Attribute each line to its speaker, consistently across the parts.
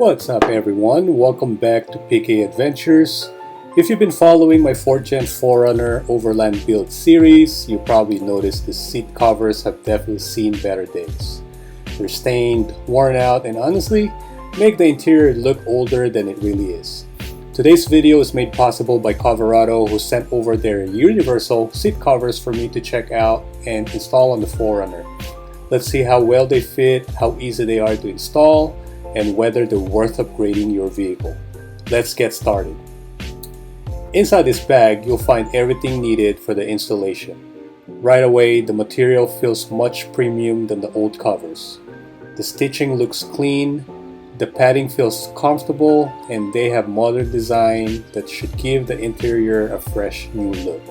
Speaker 1: What's up everyone? Welcome back to PK.Advntures. If you've been following my 4th Gen 4Runner Overland build series, you probably noticed the seat covers have definitely seen better days. They're stained, worn out, and honestly, make the interior look older than it really is. Today's video is made possible by Coverado, who sent over their universal seat covers for me to check out and install on the 4Runner. Let's see how well they fit, how easy they are to install, and whether they're worth upgrading your vehicle. Let's get started. Inside this bag, you'll find everything needed for the installation. Right away, the material feels much premium than the old covers. The stitching looks clean, the padding feels comfortable, and they have modern design that should give the interior a fresh new look.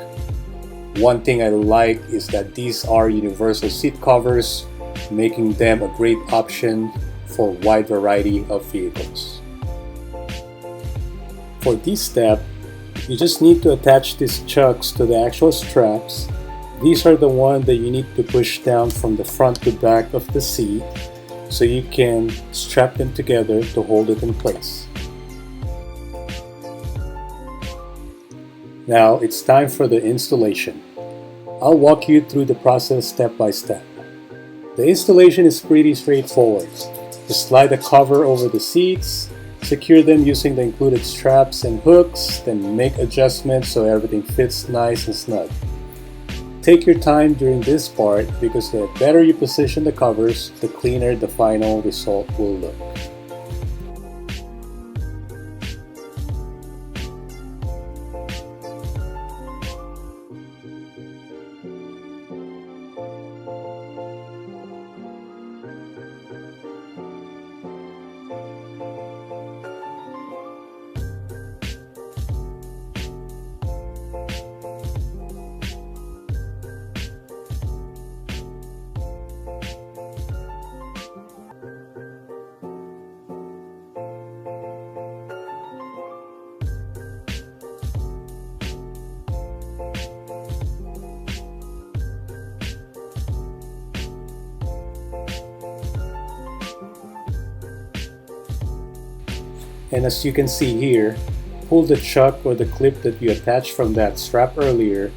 Speaker 1: One thing I like is that these are universal seat covers, making them a great option for a wide variety of vehicles. For this step, you just need to attach these chucks to the actual straps. These are the ones that you need to push down from the front to back of the seat so you can strap them together to hold it in place. Now it's time for the installation. I'll walk you through the process step by step. The installation is pretty straightforward. Just slide the cover over the seats, secure them using the included straps and hooks, then make adjustments so everything fits nice and snug. Take your time during this part because the better you position the covers, the cleaner the final result will look. And as you can see here, pull the chuck or the clip that you attached from that strap earlier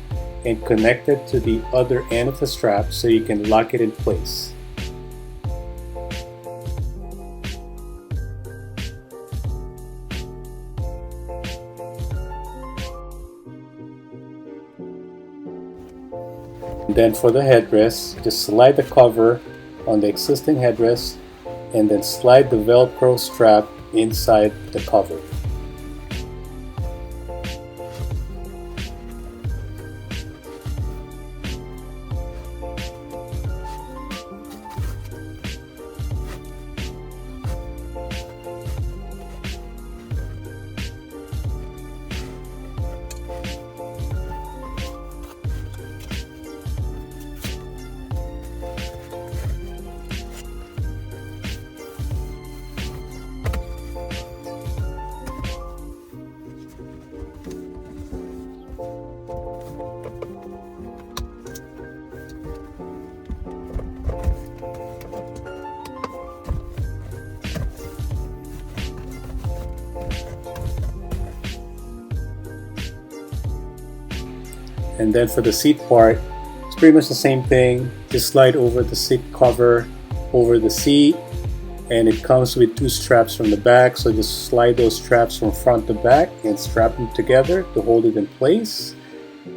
Speaker 1: and connect it to the other end of the strap so you can lock it in place. And then for the headrest, just slide the cover on the existing headrest and then slide the Velcro strap inside the cover. And then for the seat part, it's pretty much the same thing. Just slide over the seat cover over the seat, and it comes with 2 straps from the back, so just slide those straps from front to back and strap them together to hold it in place.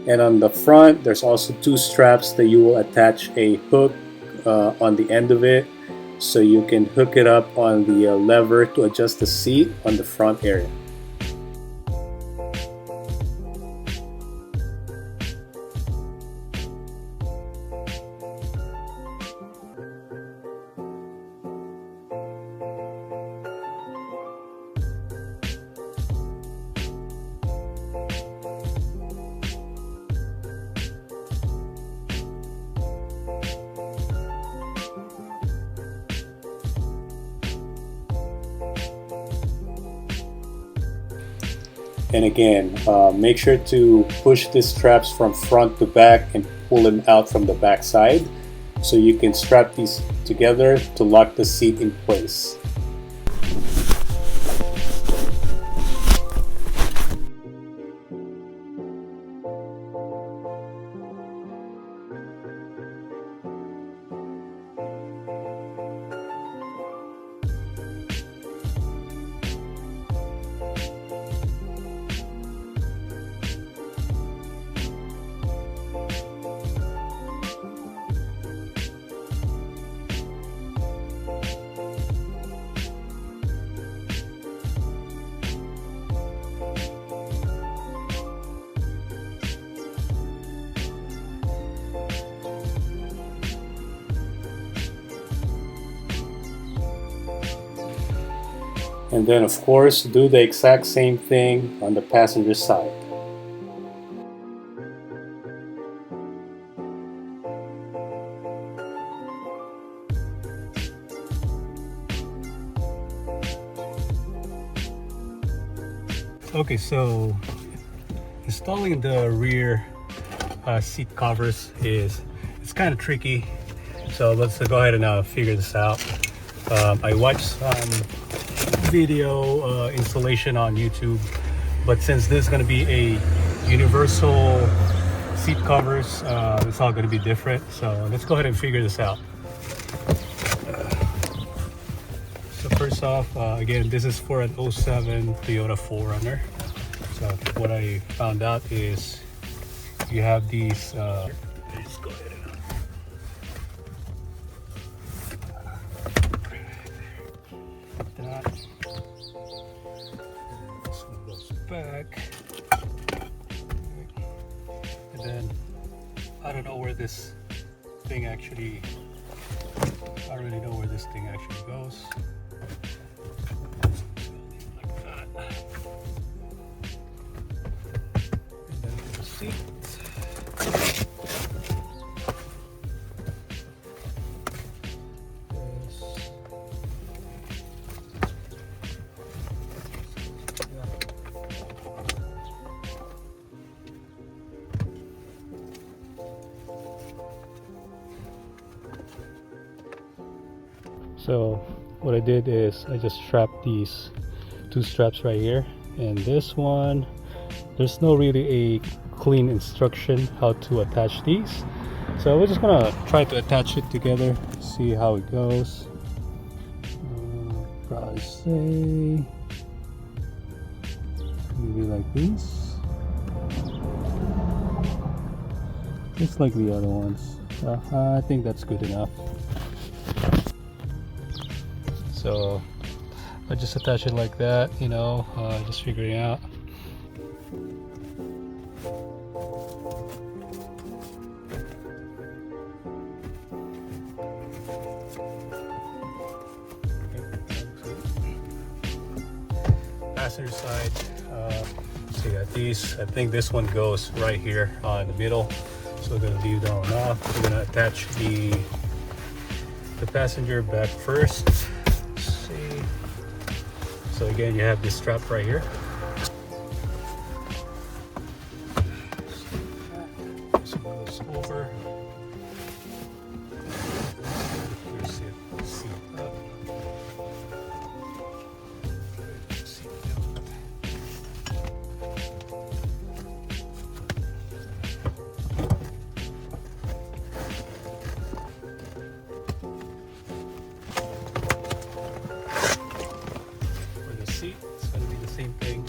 Speaker 1: And on the front, there's also 2 straps that you will attach a hook on the end of it, so you can hook it up on the lever to adjust the seat on the front area. And again, make sure to push these straps from front to back and pull them out from the back side so you can strap these together to lock the seat in place. And then of course do the exact same thing on the passenger side. Okay, so installing the rear seat covers it's kind of tricky. So let's go ahead and figure this out. I watched some video installation on YouTube, but since this is going to be a universal seat covers, it's all going to be different. So let's go ahead and figure this out. So first off, again, this is for an 07 Toyota 4Runner. So what I found out is you have these. Let's go ahead and that. This one goes back, and then I don't know where this thing actually. I don't really know where this thing actually goes. Like that. And then the seat. So what I did is I just strapped these two straps right here, and this one there's no really a clean instruction how to attach these, so we're just gonna try to attach it together, see how it goes. Probably say maybe like this, just like the other ones. I think that's good enough. So I just attach it like that, you know, just figuring out. Passenger side, so you got these. I think this one goes right here in the middle. So we're gonna leave that one off. We're gonna attach the passenger back first. So again, you have this strap right here. This one goes over. Your seat up. Seat down. Seat, it's going to be the same thing.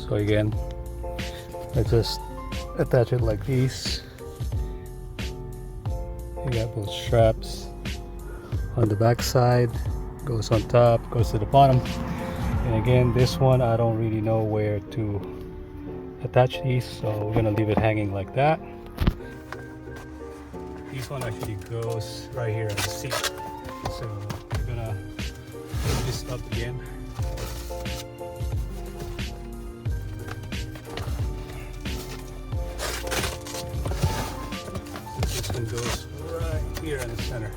Speaker 1: So again, I just attach it like this. You got both straps on the back side, goes on top, goes to the bottom. And again, this one I don't really know where to attach these, so we're gonna leave it hanging like that. This one actually goes right here on the seat, so we're gonna put this up again. This one goes right here in the center.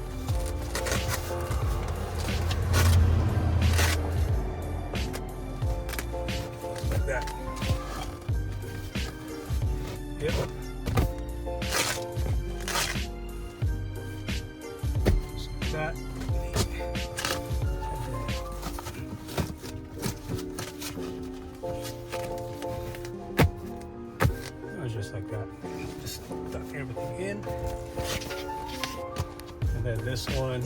Speaker 1: That. Yep. Just like that. Just like that. Just tuck everything in. And then this one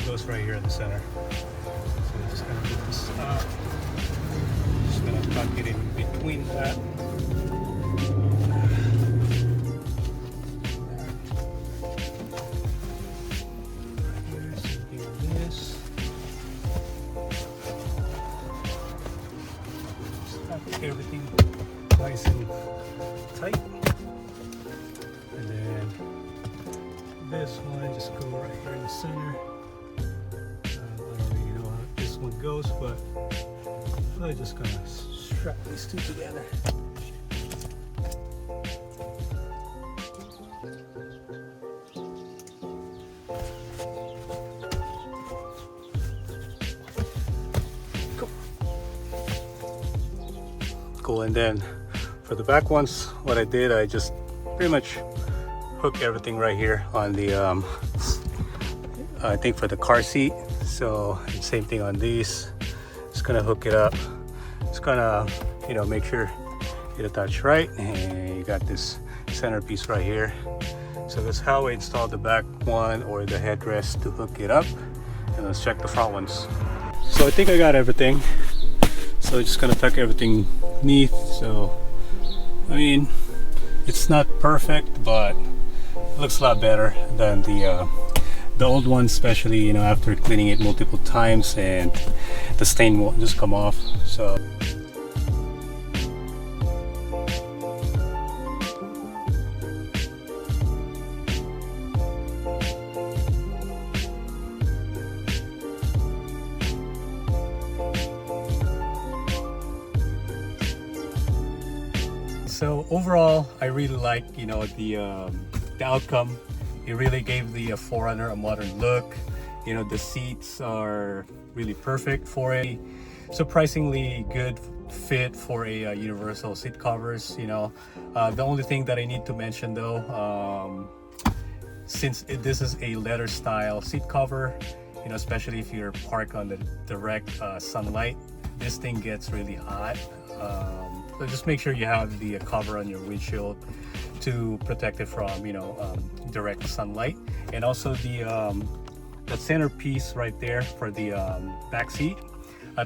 Speaker 1: goes right here in the center. So we're just gonna put this up. Just gonna tuck it in between that. everything nice and tight. And then this one, just go right here in the center. I don't really know how this one goes, but I'm just gonna strap these two together. Cool. And then for the back ones, what I did, I just pretty much hook everything right here on the I think for the car seat. So same thing on these. Just gonna hook it up. It's gonna, you know, make sure it attach right, and you got this centerpiece right here. So that's how I installed the back one or the headrest to hook it up. And let's check the front ones. So I think I got everything. So just gonna tuck everything neath. So I mean, it's not perfect, but it looks a lot better than the old one, especially, you know, after cleaning it multiple times, and the stain won't just come off. So overall, I really like, you know, the outcome. It really gave the 4Runner a modern look. You know, the seats are really perfect for a surprisingly good fit for a universal seat covers. You know, the only thing that I need to mention though, since this is a leather style seat cover, you know, especially if you're parked on the direct sunlight, this thing gets really hot. So just make sure you have the cover on your windshield to protect it from, you know, direct sunlight. And also the centerpiece right there for the back seat.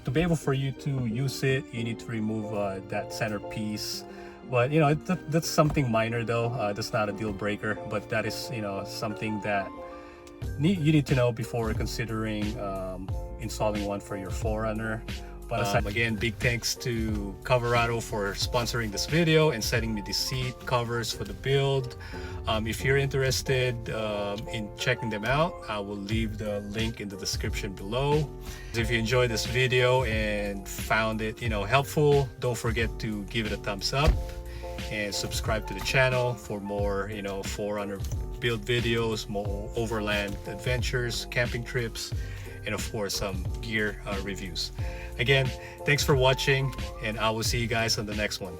Speaker 1: To be able for you to use it, you need to remove that centerpiece. But you know, that's something minor though. That's not a deal breaker, but that is, you know, something that you need to know before considering installing one for your 4Runner. But again, big thanks to Coverado for sponsoring this video and sending me the seat covers for the build. If you're interested in checking them out, I will leave the link in the description below. If you enjoyed this video and found it, you know, helpful, don't forget to give it a thumbs up and subscribe to the channel for more, you know, 4Runner build videos, more overland adventures, camping trips, and of course some gear reviews. Again, thanks for watching, and I will see you guys on the next one.